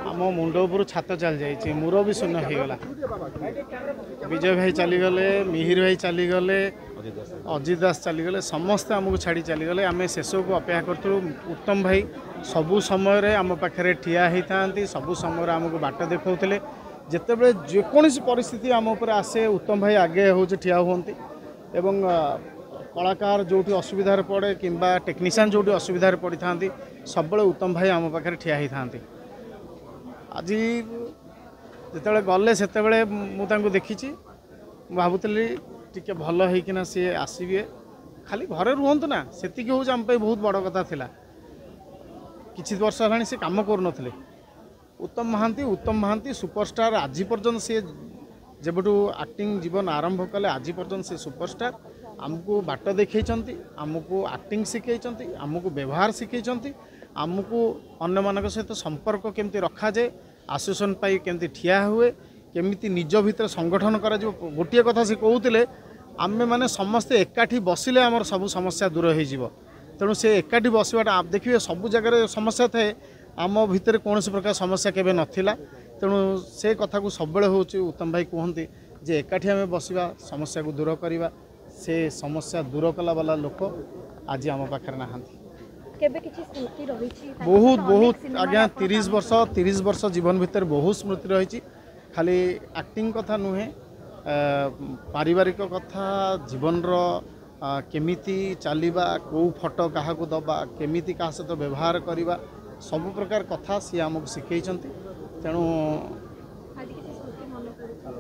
आम मुंड उपर छात चली जाइए मुरबी शून्य हो गला विजय भाई चलीगले मिहिर भाई चलीगले अजित दास चलीगले समस्ते आमको छाड़ी चलीगले आम शेष को अपेक्षा करूँ उत्तम भाई सबू समय आम पाखे ठिया होता सबू समय आमको बाट देखते जितेबले जेकोसी परिस्थिति आम उपर आसे उत्तम भाई आगे हूँ ठिया हुंती एवं कलाकार जो असुविधार पड़े कि टेक्नीशियन जो असुविधार पड़ी था सब उत्तम भाई आम पाखे ठिया होता आज जिते गले से मुझे देखी भावुली टी भल होना सी आसबे खाली घरे रुहतु ना से हूँ आम बहुत बड़ कथा था किछि वर्ष है सी कम करूँ उत्तम महांती सुपरस्टार आज पर्यंत सी जब एक्टिंग जीवन आरंभ कले आज पर्यंत सी सुपरस्टार आमको बाट देखई आमको एक्टिंग शिखई आमको व्यवहार शिखई आमको अन्य मान सहित संपर्क केमती रखा जाए आश्वासन पाई केमती ठिया हुए केमिति निज भीतर संगठन करा गोटे कथा से कहते आमे माने समस्ते एकाठी बसिले आमर सबू समस्या दूर हो तेणु से एकाठी बसवाटा आप देखिए सबू जगह समस्या थाए आम भितर कौन प्रकार समस्या केबे नथिला तेणु से कथा को सब हूँ उत्तम भाई कहते जे एकाठी आम बसवा समस्या को दूर करवा से समस्या दूर कला वाला लोक आज आम पाखे नहां बहुत बहुत आज्ञा 30 वर्ष जीवन भीतर बहुत स्मृति रही खाली एक्टिंग कथा नुहे पारिवारिक कथा जीवन केमिति चलवा कौ फटो क्या दबा केमिति क्या सहित व्यवहार करवा सब प्रकार कथा सी आमको शिखई तेणु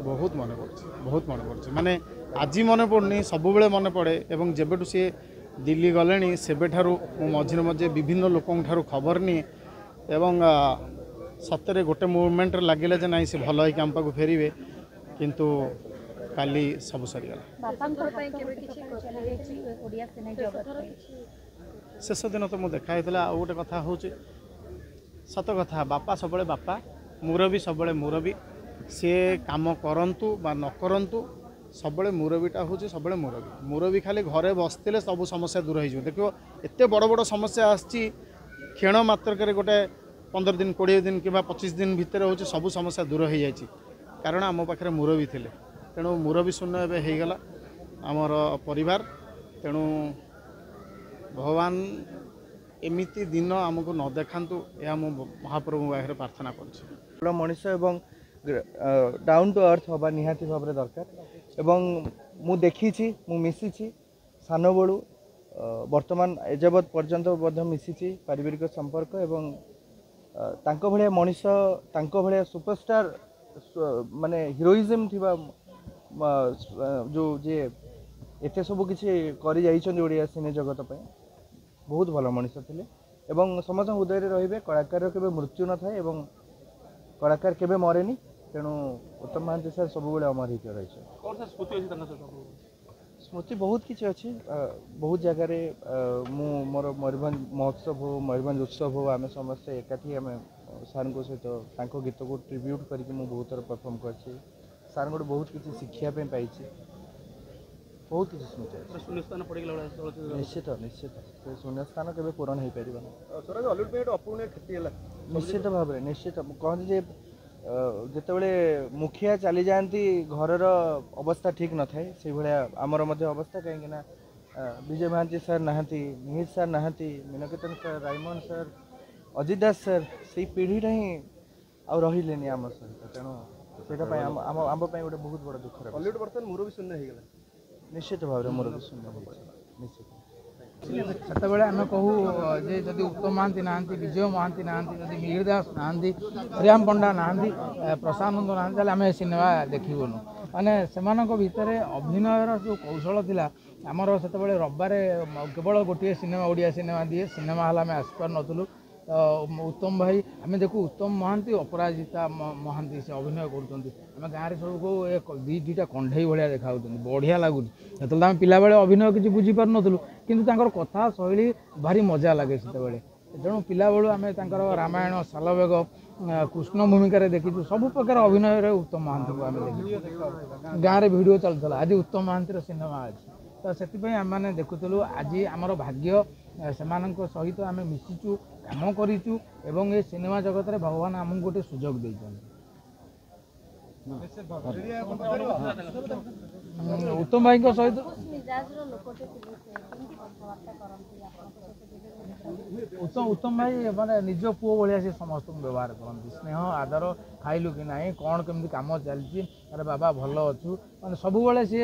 बहुत मन पड़े माने आज मन पड़नी सब मन पड़े एवं जेबेटू सी दिल्ली गले से मझे मझे विभिन्न लोकों खबर नहीं एवं सतरे गोटे मुवमेंट लगे जे नाई से भल होकर आम पाक फेरे किंतु काली सब सरीगला शेष दिन तो मुझे देखा गोटे कथा हूँ सत कथा बापा सब बापा मुरबी सब मुरबी सी काम करंतु बा न करंतु सब मुरबीटा हूँ सब मुरबी खाली घरे बसते सब समस्या दूर हो देखो एत बड़ बड़ समस्या आसी क्षण मात्रक गोटे 15 दिन 20 दिन कि 25 दिन भितर हूँ सब समस्या दूर हो जाए कारण आम पाखे मुरबी थे तेणु मुरबी शून्य एवं होगला आमर परिवार तेणु भगवान एमिति दिन आमको न देखातु यह महाप्रभु पाखे प्रार्थना कर मनीष एवं डाउन टू अर्थ हवा निहाती भाव दरकार एवं मु देखी मु मिसी सान बड़ू वर्तमान एजावत पर्यंत मिसी पारिवारिक संपर्क एवं तांको भलिया मनीष तांको भलिया सुपरस्टार माने हीरोइज्म थिबा जो जे एते सब किसी करि जाइछन ओडिया सिने जगत पे बहुत भल मनीष थिले एवं समस्त हृदय रे रहिबे कलाकार केबे मृत्यु न थाए एवं कलाकार केबे मरेनी तेणु उत्तम महांती सर सब अमर हो रही स्मृति बहुत किसी अच्छी बहुत जगार मोर मयूरभंज महोत्सव हो मयूरभंज उत्सव हो आम समस्ते एकाठी आम सार सहित गीत को ट्रिब्यूट करके बहुत थर परफॉर्म कर सार को बहुत किसी शिक्षापी पाई बहुत किसी स्मृति निश्चित निश्चित शून्य स्थान के पूरण हो पार निश्चित भाव निश्चित कहते जितेबले मुखिया चली जाती घर अवस्था ठीक न थाए से भाया आमर अवस्था कहीं विजय महांती सर नहांती मिहिर सर नहांती Meenketan sir Raimohan sir Ajit Das sir से पीढ़ीटा ही आउ रहिले आम सहित तेणु से आम गोटे बहुत बड़ा दुखर बर्तमान मुरबी शून्य होगा निश्चित भाव मुरबी शून्य निश्चित से आम कहूँ जे जदि उत्तम महांती नहांती विजय महांती नहांती जदि मिहिर दास नहांती श्रीराम पंडा नहांती प्रशानंद नहांती आम सिनेमा देखबुनु माने सेमानक भितर अभिनयर जो कौशल थिला आमर से रविवार केवल गोटे सिनेमा ओडिया सिनेमा दिए सिनेमा हल आम आसपार नथुलु उत्तम भाई आम देखू उत्तम महांती अपराजिता महांती से अभिनय करें गाँव सब को दुईटा कंढई भाया देखा बढ़िया लगुच जो आम पिला अभिनय किसी बुझीपार नुँ कि कथा शैली भारी मजा लगे से तेणु पिला बेलू आम रामायण सालबेग कृष्ण भूमिकार देखीचु सब प्रकार अभिनय उत्तम महांती को आम देखी गाँव में भिड चलता आज उत्तम महांती सिनेमा अच्छी तो से आम देखुलु आज आमर भाग्य सेमानक सहित आम मिशिचु काम करूँ एवं ये सिनेमा जगत में भगवान आमको गोटे सुजोग देते उत्तम भाई सहित उत्तम भाई माने निज पुओ भाया से समस्त व्यवहार करती स्नेह आदर खाइलु कि ना कौन केमती कम चलती अरे बाबा भल अच्छु मैंने सब सी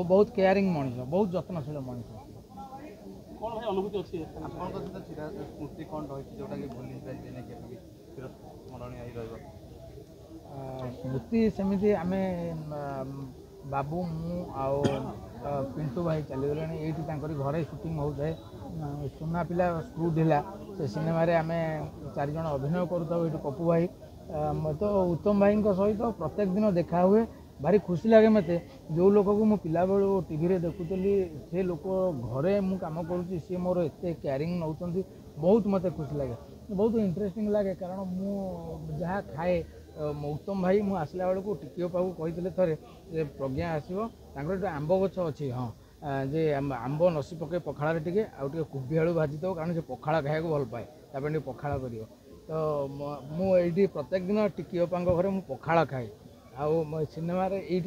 बहुत केयरिंग मनीष बहुत जत्नशील मनीष स्मृति सेमती आम बाबू मु आओ पिंटू भाई चलीगले ये घरे सुटिंग होता है सुना पिला स्क्रू ढिला से सिनेमा आम 4 जन अभिनय करूँ ये पप्पू भाई तो उत्तम भाई सहित प्रत्येक दिन देखा हुए भारी खुशी लगे मत जो लोक को मु पिला बेलू टीवी रे देखुली से लोक घरे मु काम करुँची सी मोर एत केयरिंग नौ बहुत मत खुशी लगे बहुत इंटरेस्टिंग लगे कारण मु जहाँ खाए उत्तम भाई मु आसला बेलू टिकिओ पाक कही थे प्रज्ञा आसो आंब गछ अच्छी हाँ जे आंब नसी पके पखाड़ टे आगे कोबी आलू भाजी दो कारण से पखाड़ खाया भल पाए तापर पखाड़ कर तो मुझे प्रत्येक दिन टिकिओपा घरे मु पखाड़ खाए आउ सिनेमा ये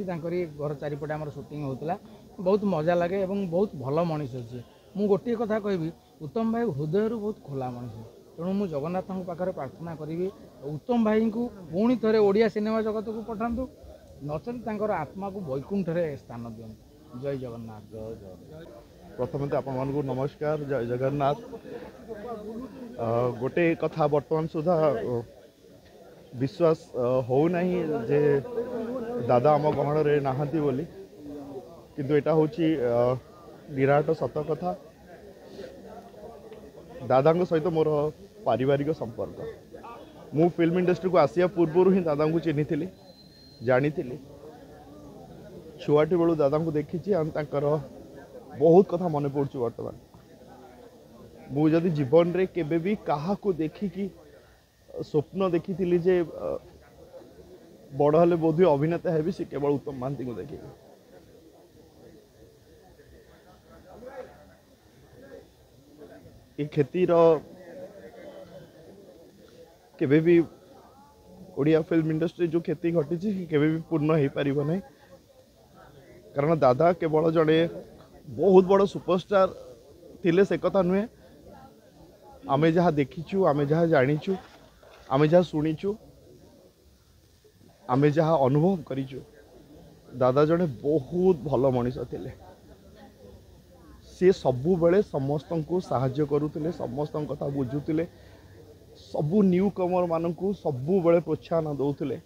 घर चारिपटे आम सुटिंग होता बहुत मजा लगे और बहुत भल मनीष अच्छे मु गोटे कथा कहि उत्तम भाई हृदय बहुत खोला मनीष तेणु मुझे जगन्नाथ पाखे प्रार्थना करी उत्तम भाई को पुणी थे ओडिया सिनेमा जगत को पठातु नचेत आत्मा को वैकुंठ स्थान दिंतु जय जगन्नाथ जय जगन्नाथ प्रथम आपण नमस्कार जय जगन्नाथ गोटे कथा वर्तमान सुधा विश्वास हो नहीं जे दादा आम गहन रे नाहांती बोली किंतु एटा होची निराट सत कथा दादा सहित मोर पारिवारिक संपर्क मु फिल्म इंडस्ट्री को आसिया पूर्व ही दादा को चिन्ही थी जानी छुआटी बेलू दादा को देखी बहुत कथा मन पड़ू बर्तमान मुझे जीवन रे केबे भी कहा को देखिकी स्वप्न देखी थी जे बड़ हेले बोध अभिनेता है सी केवल उत्तम महांती को देखी क्षतिर केबे भी ओडिया फिल्म इंडस्ट्री जो क्षति घटी केबे भी पूर्ण हो पार नहीं कारण दादा केवल जड़े बहुत बड़ सुपरस्टार थिले से कथा नुहे आमे जहाँ देखीचु आमे जहाँ जानीचु आमे जहाँ शुणीचु आमे जहाँ अनुभव करीचु दादा जड़े बहुत भल मनीष थिले सी सबु बेले समस्त को साहाय्य करुले समस्त कथा बुझुले सबू न्यू कमर मानू सबु बेले प्रोत्साहन दौले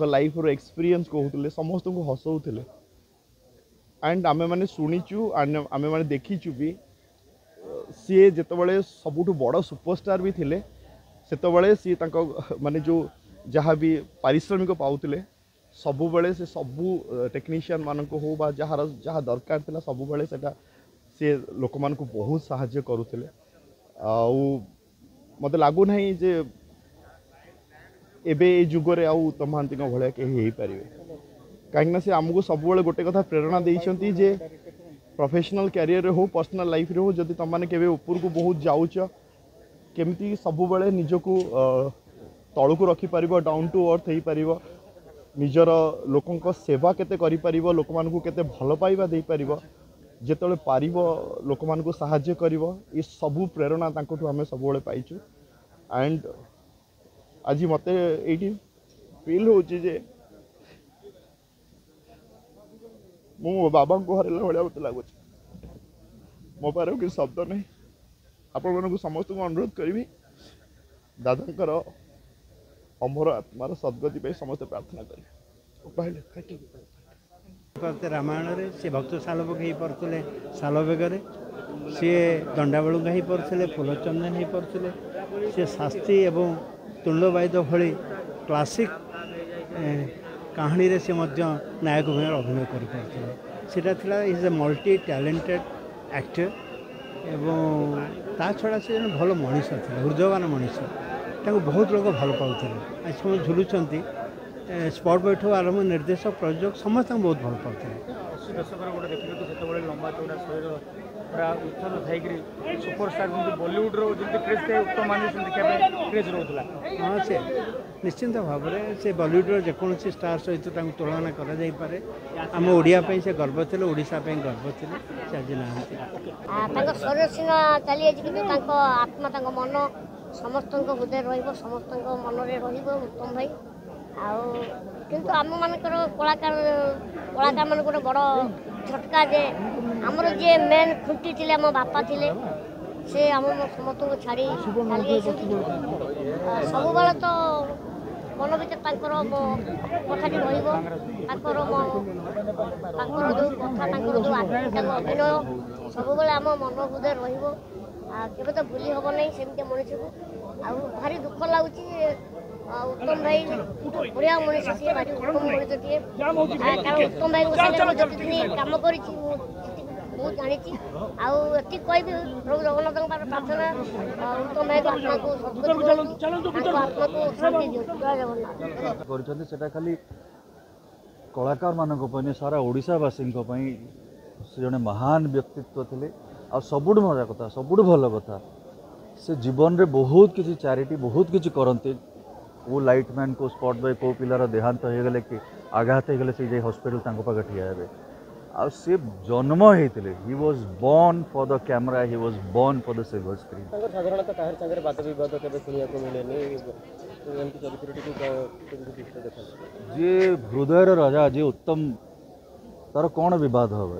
लाइफ रो एक्सपीरियंस कहते समस्त को हसौले एंड आमे माने शुणीचु आमे माने देखीचु भी सी जितेबाला सबुठ बड़ सुपरस्टार भी थिले सेतबले सी माने जो जहाँ भी पारिश्रमिक पाउले सबु बेले से सबू टेक्नीशियन मान को हो बा जहाँ दरकार थिला सबु बेले सेटा सी लोक मान को बहुत साहाय्य करुले मत लगु ना जे एबे ए जुगरे आउ उत्तम महांती भाया कहीं पारे कहीं से आमको सब गोटे कथा प्रेरणा देइछंती जे प्रोफेशनल कैरियर हो पर्सनल लाइफ रे हो जदि तुम मैंने केवे ऊपर को बहुत जाऊच केमती सब बेले निजको तलू को रखिपर डाउन टू अर्थ हो पार निजर लोकों सेवा केते करि परिबो लोक मान को केते भल पाइबा दे परिबो जेतले पारिबो लोक मान को सहाय्य करिवो ये सबू प्रेरणा तांकोठु हमें सब बेले पाइछु एंड आज मते एटी फील होची जे मो बाबा को हरला भाया मत लगुच मो पार कि शब्द नहीं आपण मन को समस्त को अनुरोध करी दादा अमर आत्मार सद्गति पे समस्त प्रार्थना करें रामायण से भक्त सालभोग हो पारे सालभोगे सी दंडाबेलुंग हो पारे फूलचंदन हो पारे सी शास्त्री एवं तुंडबाईद भली क्लासिक कहानी रे से नायक भूमिका अभिनय कर is a multi talented actor एवं ता छड़ा से भल मनीष थे हृदयवान मनीष बहुत लोग भल पाते आज समझ झुलुंट स्पॉट बैठ आरंभ निर्देशक प्रयोजक समस्त बहुत भल पाते ଅଶୀ ଦଶକର ଗୋଟେ ଦେଖିବେ ତ ସେତେବେଳେ ଲମ୍ବା ଚଉଡ଼ା ଶରୀର ପୁରା ଉଚ୍ଚରୁ ଥାଇକିରି ସୁପରଷ୍ଟାର ଯେମିତି ବଲିଉଡ଼ର ଯେମିତି କ୍ରେଜ୍ ଥାଏ ଉତ୍ତମ ମହାନ୍ତି ସେମିତି ଦେଖିବା ପାଇଁ କ୍ରେଜ୍ ରହୁଥିଲା। ହଁ ସେ ନିଶ୍ଚିନ୍ତ ଭାବରେ ସେ ବଲିଉଡ଼ର ଯେକୌଣସି ଷ୍ଟାର୍ ସହିତ ତାଙ୍କୁ ତୁଳନା କରାଯାଇପାରେ। ଆମ ଓଡ଼ିଆ ପାଇଁ ସେ ଗର୍ବ ଥିଲେ, ଓଡ଼ିଶା ପାଇଁ ଗର୍ବ ଥିଲେ, ସେ ଆଜି ନାହାନ୍ତି। ତାଙ୍କ ଶରୀର ସିନା ଚାଲିଯାଇଛି କିନ୍ତୁ ତାଙ୍କ ଆତ୍ମା ତାଙ୍କ ମନ ସମସ୍ତଙ୍କ ହୃଦୟରେ ରହିବ, ସମସ୍ତଙ୍କ ମନରେ ରହିବ ଉତ୍ତମ ଭାଇ। ଆଉ କିନ୍ତୁ ଆମମାନଙ୍କର କଳାକାରମାନଙ୍କୁ ଗୋଟେ ବଡ଼ ଝଟକା ଯେ ଆମର ଯିଏ ମେନ୍ ଖୁଣ୍ଟି ଥିଲେ ଆମ ବାପା ଥିଲେ, ସେ ଆମ ସମସ୍ତଙ୍କୁ ଛାଡ଼ି ଚାଲିଯାଇଛନ୍ତି। ସବୁବେଳେ ତ ମନ ଭିତରେ ତାଙ୍କର କଥାଟି ରହିବ, ତାଙ୍କର ଯେଉଁ କଥା ତାଙ୍କର ଯେଉଁ ଅଭିନୟ ସବୁବେଳେ ଆମ ମନ ହୃଦୟରେ ରହିବ। କେବେ ତ ଭୁଲି ହେବ ନାହିଁ ସେମିତି ମଣିଷକୁ। ଆଉ ଭାରି ଦୁଃଖ ଲାଗୁଛି ଉତ୍ତମ ଭାଇ ବଢ଼ିଆ ମଣିଷ, ସିଏ ଭାରି ଉତ୍ତମ ମଣିଷଟିଏ। କାରଣ ଉତ୍ତମ ଭାଇଙ୍କ ସାଙ୍ଗରେ ମୁଁ ଯେତେଦିନ କାମ କରିଛି ମୁଁ ଜାଣିଛି। ଆଉ ଏତିକି କହିବି ପ୍ରଭୁ ଜଗନ୍ନାଥଙ୍କ ପାଖରେ ପ୍ରାର୍ଥନା ଉତ୍ତମ ଭାଇଙ୍କ ଆତ୍ମାକୁ ସଦ୍ଗତି କରନ୍ତୁ, ତାଙ୍କ ଆତ୍ମାକୁ ଶାନ୍ତି ଦିଅନ୍ତୁ। ଜୟ ଜଗନ୍ନାଥ। କରିଛନ୍ତି ସେଟା ଖାଲି କଳାକାରମାନଙ୍କ ପାଇଁ ସାରା ଓଡ଼ିଶାବାସୀଙ୍କ ପାଇଁ ସେ ଜଣେ ମହାନ ବ୍ୟକ୍ତିତ୍ୱ ଥିଲେ। ଆଉ ସବୁଠୁ ମଜା କଥା, ସବୁଠୁ ଭଲ କଥା, ସେ ଜୀବନରେ ବହୁତ କିଛି ଚାରିଟି ବହୁତ କିଛି କରନ୍ତି। କେଉଁ ଲାଇଟମ୍ୟାନ୍ କେଉଁ ସ୍ପଟ୍ ବୟ କେଉଁ ପିଲାର ଦେହାନ୍ତ ହେଇଗଲେ କି ଆଘାତ ହେଇଗଲେ ସେ ଯାଇ ହସ୍ପିଟାଲ ତାଙ୍କ ପାଖେ ଠିଆ ହେବେ। ଆଉ ସେ ଜନ୍ମ ହେଇଥିଲେ, he was born for the camera, he was born for the silver screen. ତାଙ୍କର ସାଧାରଣତଃ କାହାର ସାଙ୍ଗରେ ବାଦ ବିବାଦ କେବେ ଶୁଣିବାକୁ ମିଳେନି, ଏମିତି ଚରିତ୍ରଟିକୁ କେମିତି ଦୃଷ୍ଟିରେ ଦେଖନ୍ତି? ଯିଏ ହୃଦୟର ରାଜା, ଯିଏ ଉତ୍ତମ, ତାର କ'ଣ ବିବାଦ ହେବ?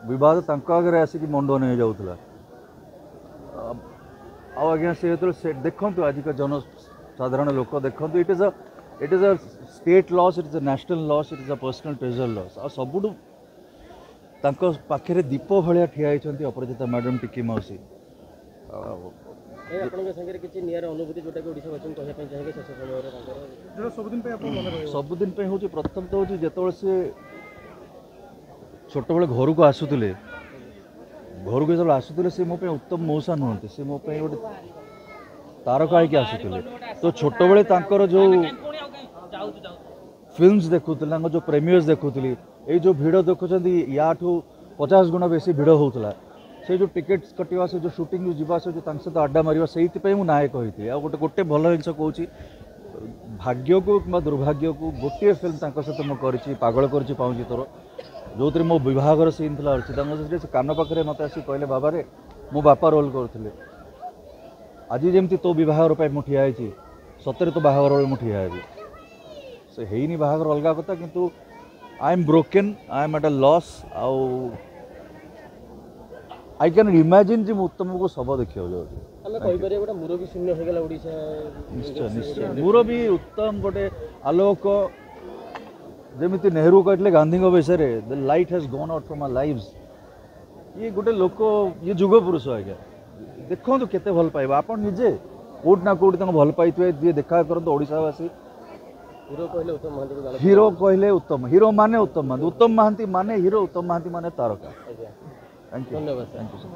ବିବାଦ ତାଙ୍କ ଆଗରେ ଆସିକି ମଣ୍ଡ ନେଇଯାଉଥିଲା। ଆଉ ଆଜ୍ଞା ସେ ଯେତେବେଳେ ସେ ଦେଖନ୍ତୁ ଆଜିକା ଜନସାଧାରଣ ଲୋକ ଦେଖନ୍ତୁ, ଇଟ୍ ଇଜ୍ ଅ ଷ୍ଟେଟ୍ ଲସ୍, ଇଟ୍ ଇଜ୍ ଅ ନ୍ୟାସନାଲ୍ ଲସ୍, ଇଟ୍ ଇଜ୍ ଅ ପର୍ସନାଲ୍ ଟ୍ରେଜର୍ ଲସ୍। ଆଉ ସବୁଠୁ ତାଙ୍କ ପାଖରେ ଦୀପ ଭଳିଆ ଠିଆ ହେଇଛନ୍ତି ଅପରାଜିତା ମ୍ୟାଡ଼ାମ୍, ଟିକି ମାଉସୀ। ଆପଣଙ୍କ ସାଙ୍ଗରେ କିଛି ନିଆରା ଅନୁଭୂତି ଯୋଉଟାକି ଓଡ଼ିଶାବାସୀଙ୍କୁ କହିବା ପାଇଁ ଚାହିଁବେ ଶେଷ ସମୟରେ ତାଙ୍କର? ସବୁଦିନ ପାଇଁ ହେଉଛି ପ୍ରଥମ ତ ହେଉଛି ଯେତେବେଳେ ସେ ଛୋଟବେଳେ ଘରକୁ ଆସୁଥିଲେ, ସେ ମୋ ପାଇଁ ଉତ୍ତମ ମଉସା ନୁହନ୍ତି, ସେ ମୋ ପାଇଁ ଗୋଟେ ତାରକା ହେଇକି ଆସୁଥିଲେ। ତ ଛୋଟବେଳେ ତାଙ୍କର ଯେଉଁ ଫିଲ୍ମସ୍ ଦେଖୁଥିଲି, ତାଙ୍କର ଯେଉଁ ପ୍ରେମିୟର୍ସ ଦେଖୁଥିଲି, ଏଇ ଯେଉଁ ଭିଡ଼ ଦେଖୁଛନ୍ତି ୟାଠୁ 50 ଗୁଣା ବେଶୀ ଭିଡ଼ ହେଉଥିଲା। ସେ ଯେଉଁ ଟିକେଟ୍ କଟିବା, ସେ ଯେଉଁ ସୁଟିଂ ଯିବା, ସେ ଯେଉଁ ତାଙ୍କ ସହିତ ଆଡ୍ଡା ମାରିବା, ସେଇଥିପାଇଁ ମୁଁ ନାୟକ ହେଇଥିଲି। ଆଉ ଗୋଟେ ଭଲ ଜିନିଷ କହୁଛି, ଭାଗ୍ୟକୁ କିମ୍ବା ଦୁର୍ଭାଗ୍ୟକୁ ଗୋଟିଏ ଫିଲ୍ମ ତାଙ୍କ ସହିତ ମୁଁ କରିଛି, ପାଗଳ କରିଛି ପାଉଁଜି ତୋର, ଯେଉଁଥିରେ ମୋ ବିବାହର ସିନ୍ ଥିଲା ଅର୍ଚ୍ଚିତାଙ୍କ ସହିତ। ସେ କାନ ପାଖରେ ମୋତେ ଆସି କହିଲେ, ବାବାରେ ମୋ ବାପା ରୋଲ୍ କରୁଥିଲେ, ଆଜି ଯେମିତି ତୋ ବିବାହର ପାଇଁ ମୁଁ ଠିଆ ହେଇଛି, ସତରେ ତୋ ବାହାଘର ବେଳେ ମୁଁ ଠିଆ ହେବି। ସେ ହେଇନି ବାହାଘର ଅଲଗା କଥା, କିନ୍ତୁ I M broken, I M at ଅ ଲସ୍। ଆଉ ଆଇ କ୍ୟାନ୍ ଇମାଜିନ୍ ଯେ ମୁଁ ଉତ୍ତମକୁ ଶବ ଦେଖିବାକୁ ଯାଉଛି। ଆମେ କହିପାରିବା ଗୋଟେ ମୁରବୀ ଶୂନ୍ୟ ହେଇଗଲା ଓଡ଼ିଶା। ନିଶ୍ଚୟ ମୁରବୀ ଉତ୍ତମ ଗୋଟେ ଆଲୋକ, ଯେମିତି ନେହେରୁ କହିଥିଲେ ଗାନ୍ଧୀଙ୍କ ବିଷୟରେ, the light has gone out from our lives. ଇଏ ଗୋଟେ ଲୋକ, ଇଏ ଯୁଗ ପୁରୁଷ ଆଜ୍ଞା। ଦେଖନ୍ତୁ କେତେ ଭଲ ପାଇବା, ଆପଣ ନିଜେ କେଉଁଠି ନା କେଉଁଠି ତାଙ୍କୁ ଭଲ ପାଇଥିବେ, ଯିଏ ଦେଖା କରନ୍ତୁ ଓଡ଼ିଶାବାସୀ। ହିରୋ କହିଲେ ଉତ୍ତମ ମହାନ୍ତି, ହିରୋ କହିଲେ ଉତ୍ତମ, ହିରୋ ମାନେ ଉତ୍ତମ ମହାନ୍ତି, ଉତ୍ତମ ମହାନ୍ତି ମାନେ ହିରୋ, ଉତ୍ତମ ମହାନ୍ତି ମାନେ ତାରକା। ଧନ୍ୟବାଦ। Thank you.